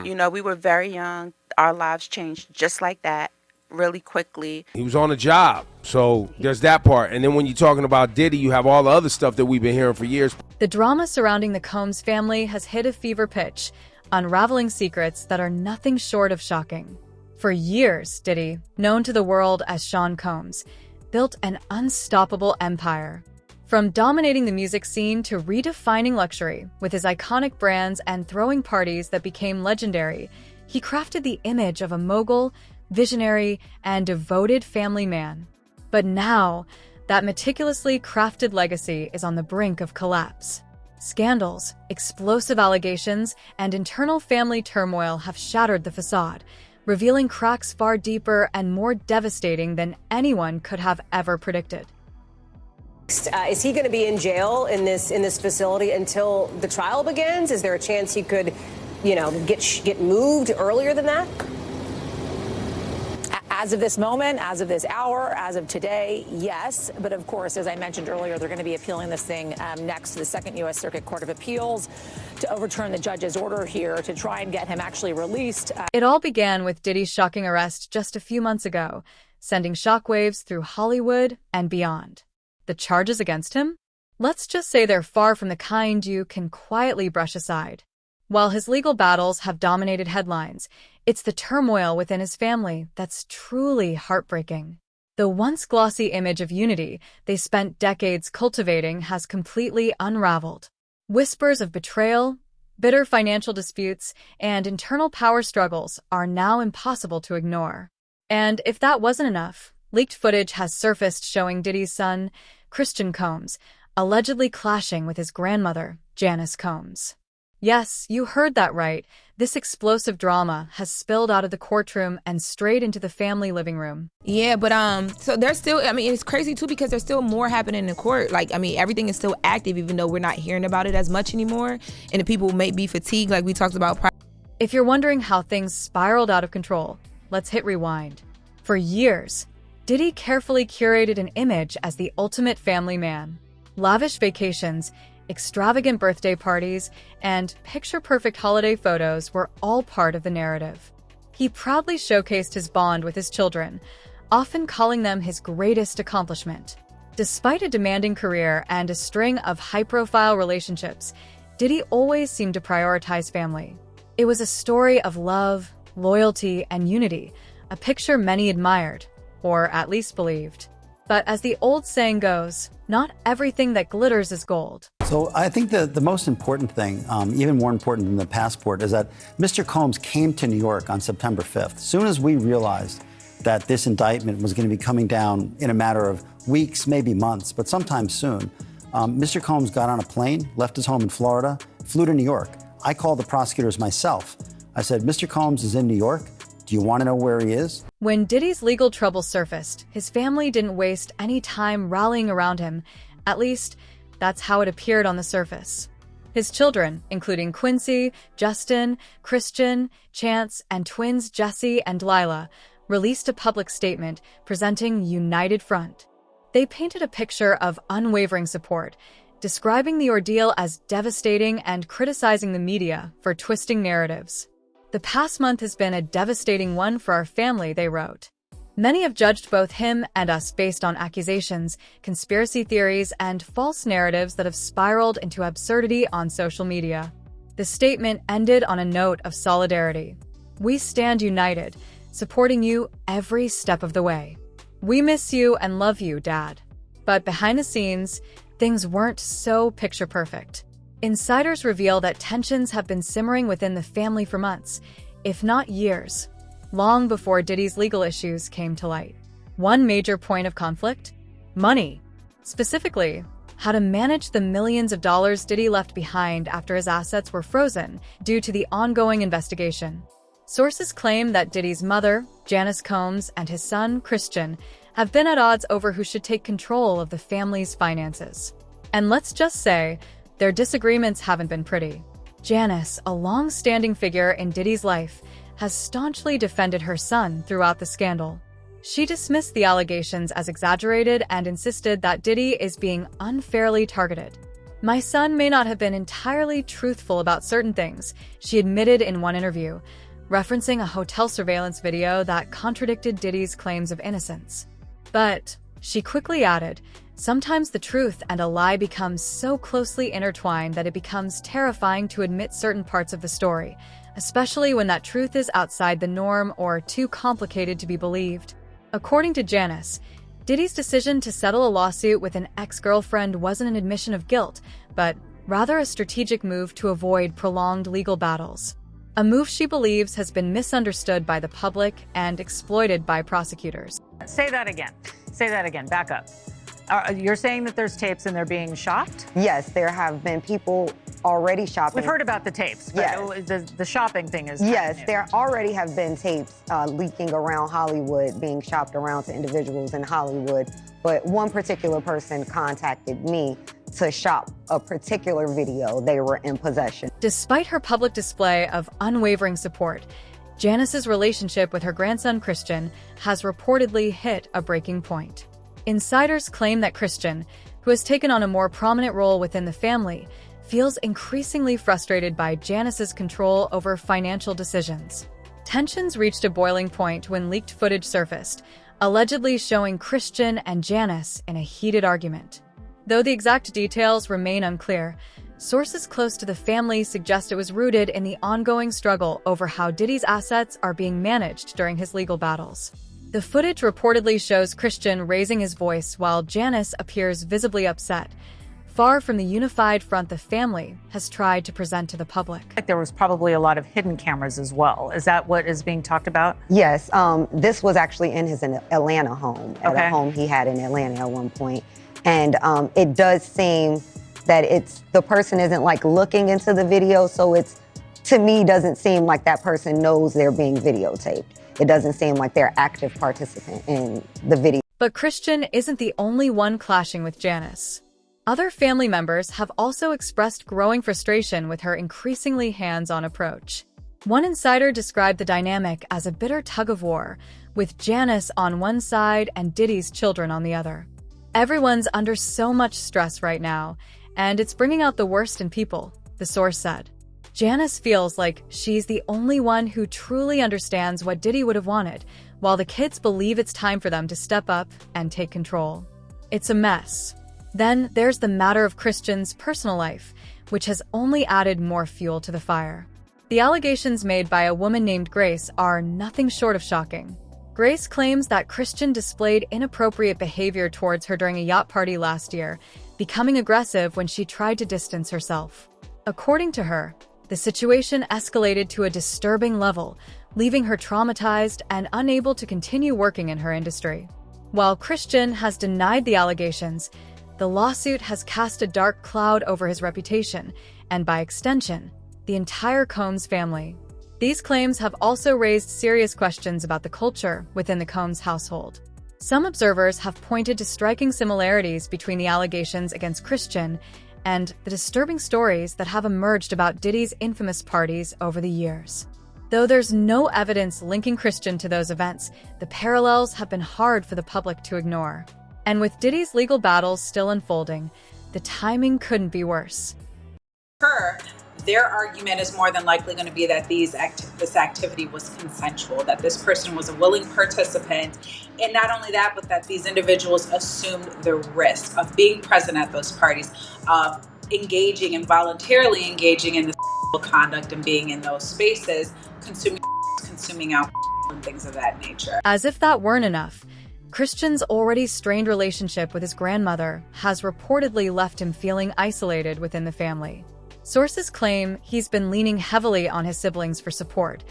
You know, we were very young. Our lives changed just like that, really quickly. He was on a job, so there's that part. And then when you're talking about Diddy, you have all the other stuff that we've been hearing for years. The drama surrounding the Combs family has hit a fever pitch, unraveling secrets that are nothing short of shocking. For years, Diddy, known to the world as Sean Combs, built an unstoppable empire. From dominating the music scene to redefining luxury with his iconic brands and throwing parties that became legendary, he crafted the image of a mogul, visionary, and devoted family man. But now, that meticulously crafted legacy is on the brink of collapse. Scandals, explosive allegations, and internal family turmoil have shattered the facade, revealing cracks far deeper and more devastating than anyone could have ever predicted. Is he going to be in jail in this facility until the trial begins? Is there a chance he could, get moved earlier than that? As of this moment, as of this hour, as of today, yes. But of course, as I mentioned earlier, they're going to be appealing this thing next to the Second U.S. Circuit Court of Appeals to overturn the judge's order here to try and get him actually released. It all began with Diddy's shocking arrest just a few months ago, sending shockwaves through Hollywood and beyond. The charges against him? Let's just say they're far from the kind you can quietly brush aside. While his legal battles have dominated headlines, it's the turmoil within his family that's truly heartbreaking. The once glossy image of unity they spent decades cultivating has completely unraveled. Whispers of betrayal, bitter financial disputes, and internal power struggles are now impossible to ignore. And if that wasn't enough, leaked footage has surfaced showing Diddy's son, Christian Combs, allegedly clashing with his grandmother, Janice Combs. Yes, you heard that right. This explosive drama has spilled out of the courtroom and straight into the family living room. Yeah, but so there's still, it's crazy too because there's still more happening in court. Everything is still active even though we're not hearing about it as much anymore. And the people may be fatigued like we talked about. If you're wondering how things spiraled out of control, let's hit rewind. For years, Diddy carefully curated an image as the ultimate family man. Lavish vacations, extravagant birthday parties, and picture-perfect holiday photos were all part of the narrative. He proudly showcased his bond with his children, often calling them his greatest accomplishment. Despite a demanding career and a string of high-profile relationships, Diddy always seemed to prioritize family. It was a story of love, loyalty, and unity, a picture many admired, or at least believed. But as the old saying goes, not everything that glitters is gold. So I think the most important thing, even more important than the passport, is that Mr. Combs came to New York on September 5th. As soon as we realized that this indictment was going to be coming down in a matter of weeks, maybe months, but sometime soon, Mr. Combs got on a plane, left his home in Florida, flew to New York. I called the prosecutors myself. I said, Mr. Combs is in New York. Do you want to know where he is? When Diddy's legal troubles surfaced, his family didn't waste any time rallying around him. At least, that's how it appeared on the surface. His children, including Quincy, Justin, Christian, Chance, and twins Jesse and Lila, released a public statement presenting united front. They painted a picture of unwavering support, describing the ordeal as devastating and criticizing the media for twisting narratives. The past month has been a devastating one for our family, they wrote. Many have judged both him and us based on accusations, conspiracy theories, and false narratives that have spiraled into absurdity on social media. The statement ended on a note of solidarity. We stand united, supporting you every step of the way. We miss you and love you, Dad. But behind the scenes, things weren't so picture perfect. Insiders reveal that tensions have been simmering within the family for months, if not years, long before Diddy's legal issues came to light. One major point of conflict? Money. Specifically, how to manage the millions of dollars Diddy left behind after his assets were frozen due to the ongoing investigation. Sources claim that Diddy's mother, Janice Combs, and his son, Christian, have been at odds over who should take control of the family's finances. And let's just say, their disagreements haven't been pretty. Janice, a long-standing figure in Diddy's life, has staunchly defended her son throughout the scandal. She dismissed the allegations as exaggerated and insisted that Diddy is being unfairly targeted. "My son may not have been entirely truthful about certain things," she admitted in one interview, referencing a hotel surveillance video that contradicted Diddy's claims of innocence. But, she quickly added, "Sometimes the truth and a lie become so closely intertwined that it becomes terrifying to admit certain parts of the story, especially when that truth is outside the norm or too complicated to be believed." According to Janice, Diddy's decision to settle a lawsuit with an ex-girlfriend wasn't an admission of guilt, but rather a strategic move to avoid prolonged legal battles. A move she believes has been misunderstood by the public and exploited by prosecutors. Say that again. Say that again. Back up. You're saying that there's tapes and they're being shopped? Yes, there have been people already shopping. We've heard about the tapes, but yes. The shopping thing is yes, new. there already have been tapes leaking around Hollywood, being shopped around to individuals in Hollywood. But one particular person contacted me to shop a particular video they were in possession. Despite her public display of unwavering support, Janice's relationship with her grandson Christian has reportedly hit a breaking point. Insiders claim that Christian, who has taken on a more prominent role within the family, feels increasingly frustrated by Janice's control over financial decisions. Tensions reached a boiling point when leaked footage surfaced, allegedly showing Christian and Janice in a heated argument. Though the exact details remain unclear, sources close to the family suggest it was rooted in the ongoing struggle over how Diddy's assets are being managed during his legal battles. The footage reportedly shows Christian raising his voice while Janice appears visibly upset, far from the unified front the family has tried to present to the public. There was probably a lot of hidden cameras as well. Is that what is being talked about? Yes, this was actually in his Atlanta home, at a home he had in Atlanta at one point. And it does seem that the person isn't like looking into the video, so to me, doesn't seem like that person knows they're being videotaped. It doesn't seem like they're active participant in the video. But Christian isn't the only one clashing with Janice. Other family members have also expressed growing frustration with her increasingly hands-on approach. One insider described the dynamic as a bitter tug-of-war, with Janice on one side and Diddy's children on the other. "Everyone's under so much stress right now, and it's bringing out the worst in people," the source said. Janice feels like she's the only one who truly understands what Diddy would have wanted, while the kids believe it's time for them to step up and take control. It's a mess. Then there's the matter of Christian's personal life, which has only added more fuel to the fire. The allegations made by a woman named Grace are nothing short of shocking. Grace claims that Christian displayed inappropriate behavior towards her during a yacht party last year, becoming aggressive when she tried to distance herself. According to her, the situation escalated to a disturbing level, leaving her traumatized and unable to continue working in her industry. While Christian has denied the allegations, the lawsuit has cast a dark cloud over his reputation, and by extension, the entire Combs family. These claims have also raised serious questions about the culture within the Combs household. Some observers have pointed to striking similarities between the allegations against Christian and the disturbing stories that have emerged about Diddy's infamous parties over the years. Though there's no evidence linking Christian to those events, the parallels have been hard for the public to ignore. And with Diddy's legal battles still unfolding, the timing couldn't be worse. Their argument is more than likely going to be that this activity was consensual, that this person was a willing participant, and not only that, but that these individuals assumed the risk of being present at those parties, of engaging and voluntarily engaging in the conduct and being in those spaces, consuming alcohol and things of that nature. As if that weren't enough, Christian's already strained relationship with his grandmother has reportedly left him feeling isolated within the family. Sources claim he's been leaning heavily on his siblings for support,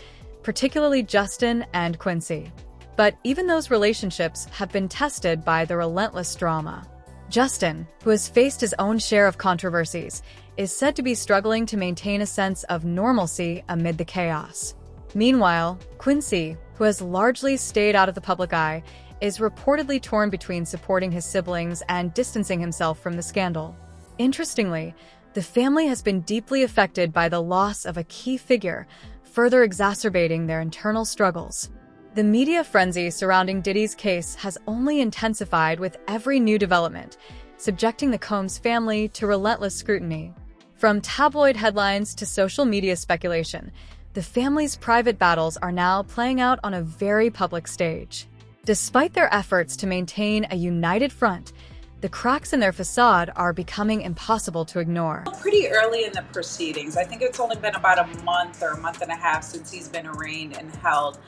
particularly Justin and Quincy. But even those relationships have been tested by the relentless drama. Justin, who has faced his own share of controversies, is said to be struggling to maintain a sense of normalcy amid the chaos. Meanwhile, Quincy, who has largely stayed out of the public eye, is reportedly torn between supporting his siblings and distancing himself from the scandal. Interestingly, the family has been deeply affected by the loss of a key figure, further exacerbating their internal struggles. The media frenzy surrounding Diddy's case has only intensified with every new development, subjecting the Combs family to relentless scrutiny. From tabloid headlines to social media speculation, the family's private battles are now playing out on a very public stage. Despite their efforts to maintain a united front, the cracks in their facade are becoming impossible to ignore. Pretty early in the proceedings. I think it's only been about a month or a month and a half since he's been arraigned and held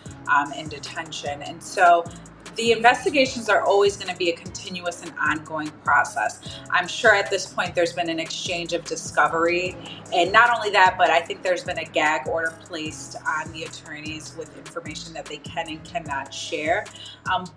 in detention. And so the investigations are always going to be a continuous and ongoing process. I'm sure at this point there's been an exchange of discovery. And not only that, but I think there's been a gag order placed on the attorneys with information that they can and cannot share.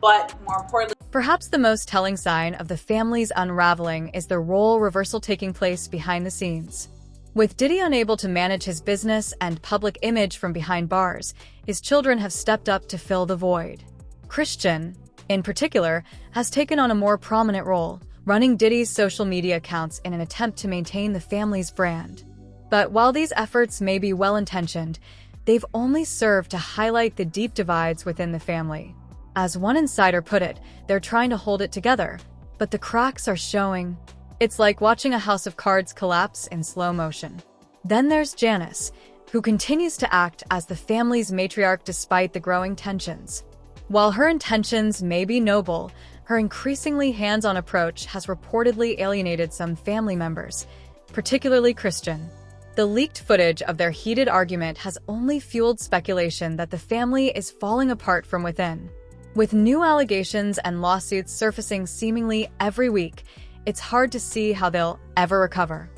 But more importantly, perhaps the most telling sign of the family's unraveling is the role reversal taking place behind the scenes. With Diddy unable to manage his business and public image from behind bars, his children have stepped up to fill the void. Christian, in particular, has taken on a more prominent role, running Diddy's social media accounts in an attempt to maintain the family's brand. But while these efforts may be well-intentioned, they've only served to highlight the deep divides within the family. As one insider put it, they're trying to hold it together, but the cracks are showing. It's like watching a house of cards collapse in slow motion. Then there's Janice, who continues to act as the family's matriarch despite the growing tensions. While her intentions may be noble, her increasingly hands-on approach has reportedly alienated some family members, particularly Christian. The leaked footage of their heated argument has only fueled speculation that the family is falling apart from within. With new allegations and lawsuits surfacing seemingly every week, it's hard to see how they'll ever recover.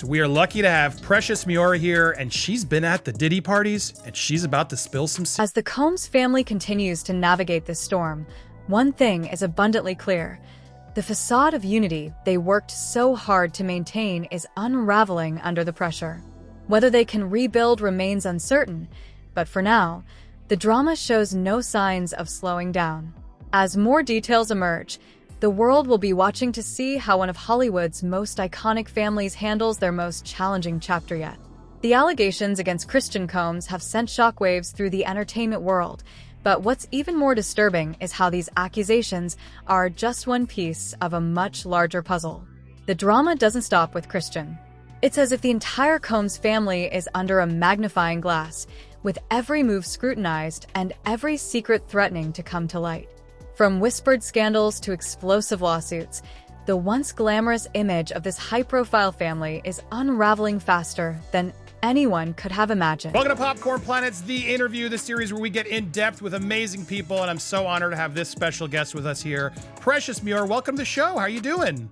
We are lucky to have Precious Miura here, and she's been at the Diddy parties, and she's about to spill some secrets. As the Combs family continues to navigate this storm, one thing is abundantly clear. The facade of unity they worked so hard to maintain is unraveling under the pressure. Whether they can rebuild remains uncertain, but for now, the drama shows no signs of slowing down. As more details emerge, the world will be watching to see how one of Hollywood's most iconic families handles their most challenging chapter yet. The allegations against Christian Combs have sent shockwaves through the entertainment world, but what's even more disturbing is how these accusations are just one piece of a much larger puzzle. The drama doesn't stop with Christian. It's as if the entire Combs family is under a magnifying glass, with every move scrutinized and every secret threatening to come to light. From whispered scandals to explosive lawsuits, the once glamorous image of this high-profile family is unraveling faster than anyone could have imagined. Welcome to Popcorn Planet's The Interview, the series where we get in depth with amazing people, and I'm so honored to have this special guest with us here. Precious Miura, welcome to the show. How are you doing?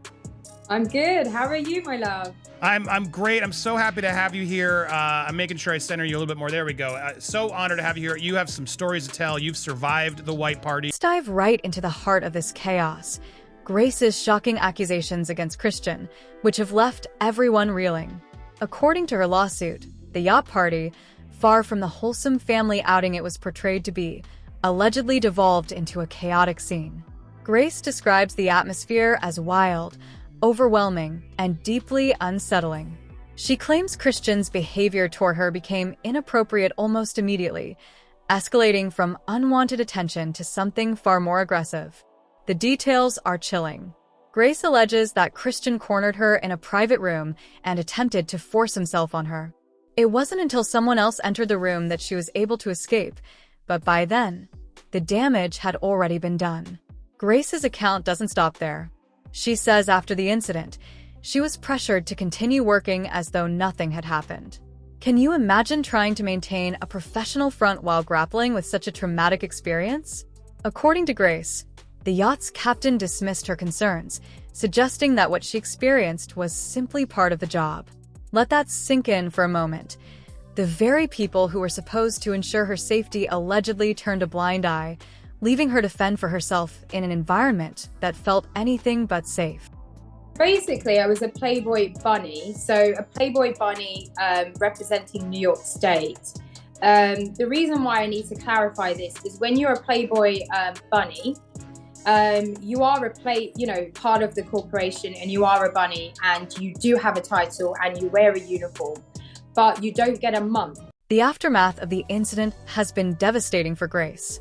I'm good. How are you, my love? I'm great. I'm so happy to have you here. I'm making sure I center you a little bit more. There we go. So honored to have you here. You have some stories to tell. You've survived the white party. Let's dive right into the heart of this chaos. Grace's shocking accusations against Christian, which have left everyone reeling. According to her lawsuit, the yacht party, far from the wholesome family outing it was portrayed to be, allegedly devolved into a chaotic scene. Grace describes the atmosphere as wild, overwhelming, and deeply unsettling. She claims Christian's behavior toward her became inappropriate almost immediately, escalating from unwanted attention to something far more aggressive. The details are chilling. Grace alleges that Christian cornered her in a private room and attempted to force himself on her. It wasn't until someone else entered the room that she was able to escape, but by then, the damage had already been done. Grace's account doesn't stop there. She says after the incident, she was pressured to continue working as though nothing had happened. Can you imagine trying to maintain a professional front while grappling with such a traumatic experience? According to Grace, the yacht's captain dismissed her concerns, suggesting that what she experienced was simply part of the job. Let that sink in for a moment. The very people who were supposed to ensure her safety allegedly turned a blind eye, leaving her to fend for herself in an environment that felt anything but safe. Basically, I was a Playboy bunny. So a Playboy bunny representing New York State. The reason why I need to clarify this is when you're a Playboy bunny, you are part of the corporation, and you are a bunny, and you do have a title and you wear a uniform, but you don't get a month. The aftermath of the incident has been devastating for Grace.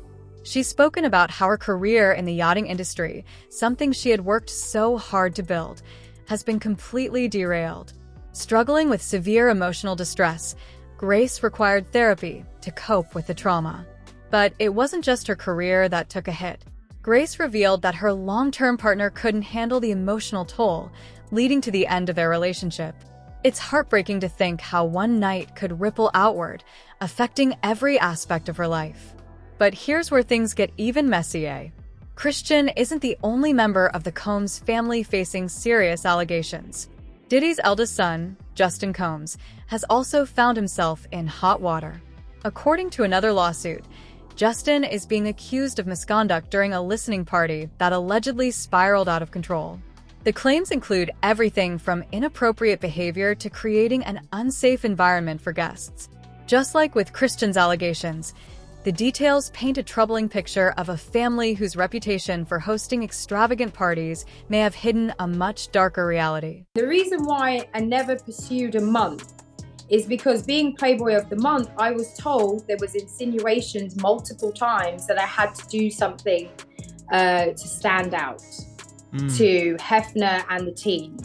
She's spoken about how her career in the yachting industry, something she had worked so hard to build, has been completely derailed. Struggling with severe emotional distress, Grace required therapy to cope with the trauma. But it wasn't just her career that took a hit. Grace revealed that her long-term partner couldn't handle the emotional toll, leading to the end of their relationship. It's heartbreaking to think how one night could ripple outward, affecting every aspect of her life. But here's where things get even messier. Christian isn't the only member of the Combs family facing serious allegations. Diddy's eldest son, Justin Combs, has also found himself in hot water. According to another lawsuit, Justin is being accused of misconduct during a listening party that allegedly spiraled out of control. The claims include everything from inappropriate behavior to creating an unsafe environment for guests. Just like with Christian's allegations, the details paint a troubling picture of a family whose reputation for hosting extravagant parties may have hidden a much darker reality. The reason why I never pursued a month is because being Playboy of the Month, I was told there was insinuations multiple times that I had to do something to stand out to Hefner and the team.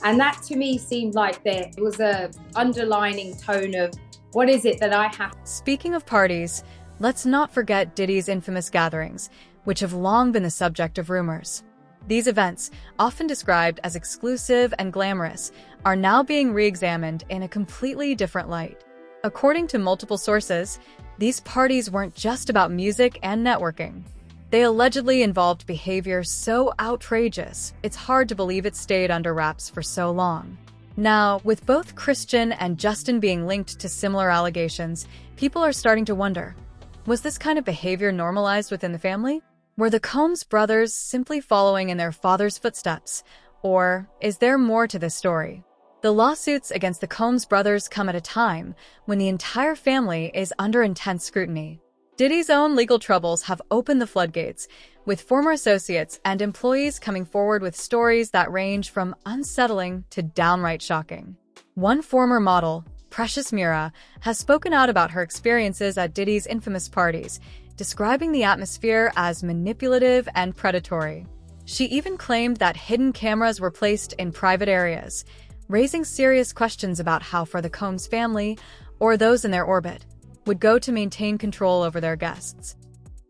And that to me seemed like there was a underlining tone of, what is it that I have? Speaking of parties, let's not forget Diddy's infamous gatherings, which have long been the subject of rumors. These events, often described as exclusive and glamorous, are now being re-examined in a completely different light. According to multiple sources, these parties weren't just about music and networking. They allegedly involved behavior so outrageous, it's hard to believe it stayed under wraps for so long. Now, with both Christian and Justin being linked to similar allegations, people are starting to wonder, was this kind of behavior normalized within the family? Were the Combs brothers simply following in their father's footsteps? Or is there more to this story? The lawsuits against the Combs brothers come at a time when the entire family is under intense scrutiny. Diddy's own legal troubles have opened the floodgates, with former associates and employees coming forward with stories that range from unsettling to downright shocking. One former model, Precious Mira, has spoken out about her experiences at Diddy's infamous parties, describing the atmosphere as manipulative and predatory. She even claimed that hidden cameras were placed in private areas, raising serious questions about how far the Combs family, or those in their orbit, would go to maintain control over their guests.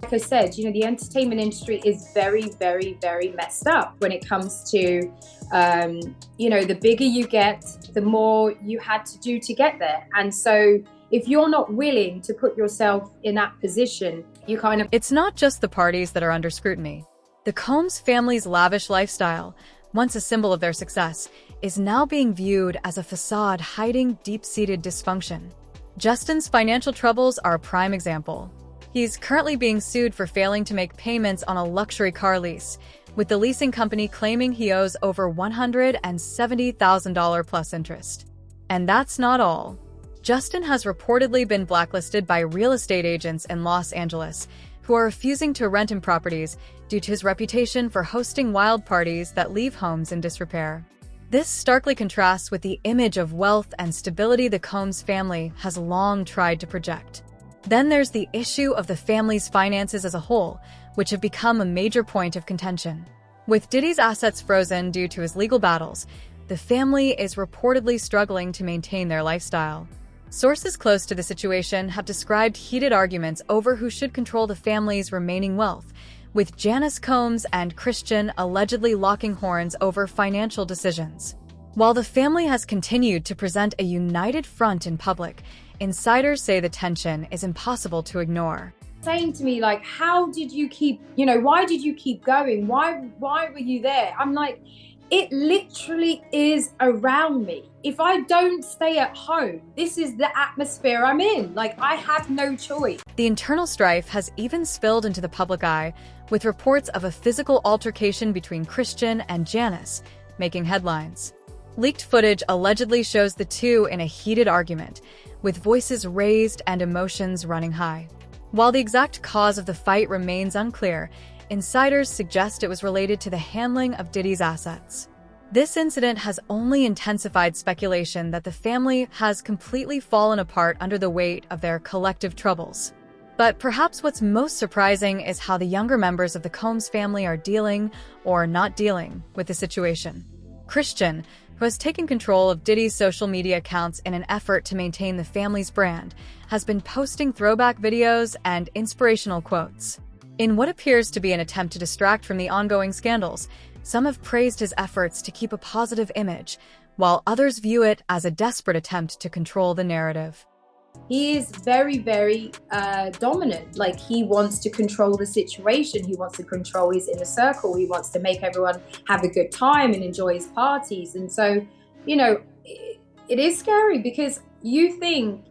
Like I said, the entertainment industry is very, very, very messed up when it comes to, the bigger you get, the more you had to do to get there. And so if you're not willing to put yourself in that position, you kind of... It's not just the parties that are under scrutiny. The Combs family's lavish lifestyle, once a symbol of their success, is now being viewed as a facade hiding deep-seated dysfunction. Justin's financial troubles are a prime example. He's currently being sued for failing to make payments on a luxury car lease, with the leasing company claiming he owes over $170,000 plus interest. And that's not all. Justin has reportedly been blacklisted by real estate agents in Los Angeles, who are refusing to rent him properties due to his reputation for hosting wild parties that leave homes in disrepair. This starkly contrasts with the image of wealth and stability the Combs family has long tried to project. Then there's the issue of the family's finances as a whole, which have become a major point of contention. With Diddy's assets frozen due to his legal battles, the family is reportedly struggling to maintain their lifestyle. Sources close to the situation have described heated arguments over who should control the family's remaining wealth, with Janice Combs and Christian allegedly locking horns over financial decisions. While the family has continued to present a united front in public, insiders say the tension is impossible to ignore. Saying to me, like, how did you keep, why did you keep going? Why were you there? I'm like, it literally is around me. If I don't stay at home, this is the atmosphere I'm in. Like, I have no choice. The internal strife has even spilled into the public eye, with reports of a physical altercation between Christian and Janice, making headlines. Leaked footage allegedly shows the two in a heated argument, with voices raised and emotions running high. While the exact cause of the fight remains unclear, insiders suggest it was related to the handling of Diddy's assets. This incident has only intensified speculation that the family has completely fallen apart under the weight of their collective troubles. But perhaps what's most surprising is how the younger members of the Combs family are dealing, or not dealing, with the situation. Christian, who has taken control of Diddy's social media accounts in an effort to maintain the family's brand, has been posting throwback videos and inspirational quotes. In what appears to be an attempt to distract from the ongoing scandals, some have praised his efforts to keep a positive image, while others view it as a desperate attempt to control the narrative. He is very, very dominant. Like, he wants to control the situation. He wants to control his inner circle. He wants to make everyone have a good time and enjoy his parties. And so, you know, it is scary because you think,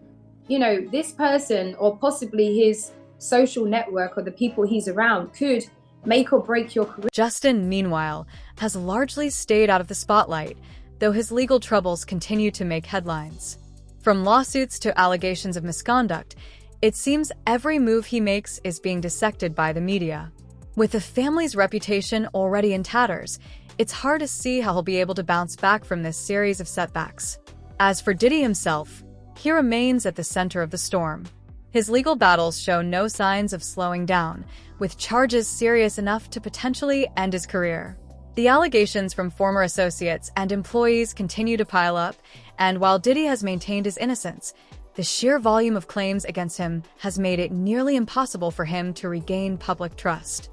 you know, this person or possibly his social network or the people he's around could make or break your career. Justin, meanwhile, has largely stayed out of the spotlight, though his legal troubles continue to make headlines. From lawsuits to allegations of misconduct, it seems every move he makes is being dissected by the media. With the family's reputation already in tatters, it's hard to see how he'll be able to bounce back from this series of setbacks. As for Diddy himself, he remains at the center of the storm. His legal battles show no signs of slowing down, with charges serious enough to potentially end his career. The allegations from former associates and employees continue to pile up, and while Diddy has maintained his innocence, the sheer volume of claims against him has made it nearly impossible for him to regain public trust.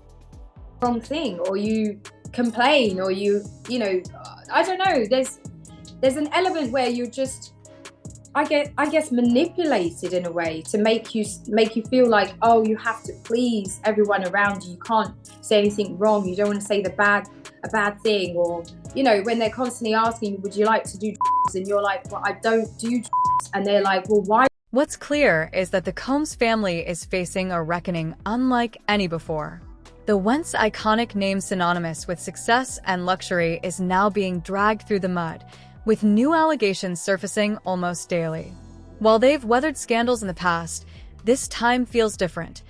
Wrong thing, or you complain, or you know, I don't know. There's an element where you're just, I guess, manipulated in a way to make you feel like, oh, you have to please everyone around you. You can't say anything wrong. You don't want to say a bad thing, or, you know, when they're constantly asking you, would you like to do drugs? And you're like, well, I don't do drugs. And they're like, well, why? What's clear is that the Combs family is facing a reckoning unlike any before. The once iconic name synonymous with success and luxury is now being dragged through the mud, with new allegations surfacing almost daily. While they've weathered scandals in the past, this time feels different.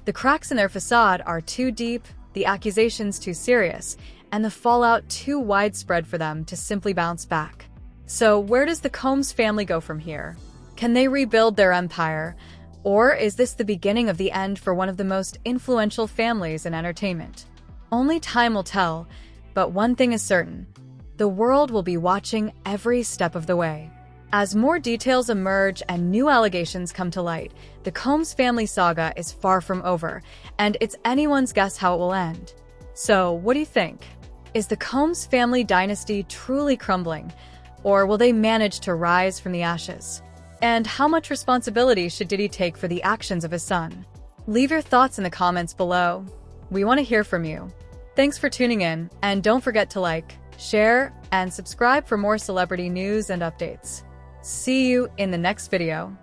The cracks in their facade are too deep, the accusations too serious, and the fallout too widespread for them to simply bounce back. So where does the Combs family go from here? Can they rebuild their empire? Or is this the beginning of the end for one of the most influential families in entertainment? Only time will tell, but one thing is certain: the world will be watching every step of the way. As more details emerge and new allegations come to light, the Combs family saga is far from over, and it's anyone's guess how it will end. So, what do you think? Is the Combs family dynasty truly crumbling, or will they manage to rise from the ashes? And how much responsibility should Diddy take for the actions of his son? Leave your thoughts in the comments below. We want to hear from you. Thanks for tuning in, and don't forget to like, share, and subscribe for more celebrity news and updates. See you in the next video.